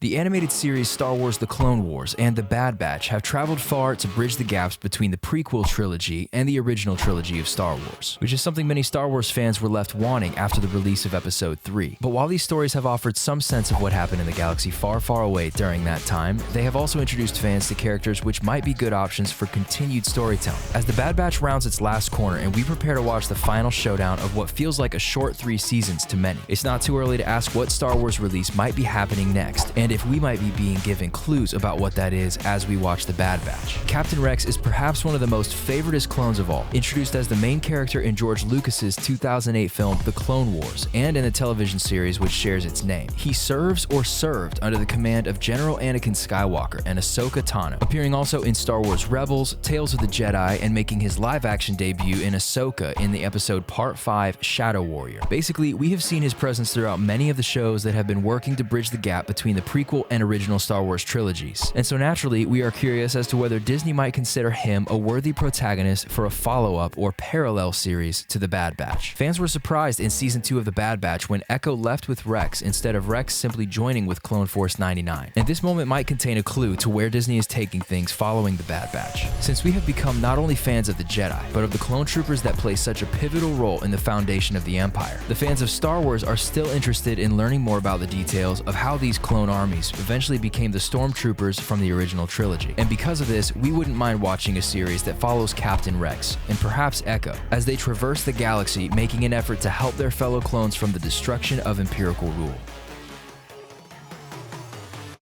The animated series Star Wars The Clone Wars and The Bad Batch have traveled far to bridge the gaps between the prequel trilogy and the original trilogy of Star Wars, which is something many Star Wars fans were left wanting after the release of Episode 3. But while these stories have offered some sense of what happened in the galaxy far, far away during that time, they have also introduced fans to characters which might be good options for continued storytelling. As The Bad Batch rounds its last corner and we prepare to watch the final showdown of what feels like a short 3 seasons to many, it's not too early to ask what Star Wars release might be happening next, and if we might be being given clues about what that is as we watch The Bad Batch. Captain Rex is perhaps one of the most favoritist clones of all, introduced as the main character in George Lucas's 2008 film The Clone Wars, and in the television series which shares its name. He serves or served under the command of General Anakin Skywalker and Ahsoka Tano, appearing also in Star Wars Rebels, Tales of the Jedi, and making his live-action debut in Ahsoka in the episode Part 5 Shadow Warrior. Basically, we have seen his presence throughout many of the shows that have been working to bridge the gap between the prequel and original Star Wars trilogies. And so naturally, we are curious as to whether Disney might consider him a worthy protagonist for a follow-up or parallel series to The Bad Batch. Fans were surprised in Season 2 of The Bad Batch when Echo left with Rex instead of Rex simply joining with Clone Force 99. And this moment might contain a clue to where Disney is taking things following The Bad Batch, since we have become not only fans of the Jedi, but of the clone troopers that play such a pivotal role in the foundation of the Empire. The fans of Star Wars are still interested in learning more about the details of how these clone armies eventually became the Stormtroopers from the original trilogy. And because of this, we wouldn't mind watching a series that follows Captain Rex, and perhaps Echo, as they traverse the galaxy making an effort to help their fellow clones from the destruction of Imperial rule.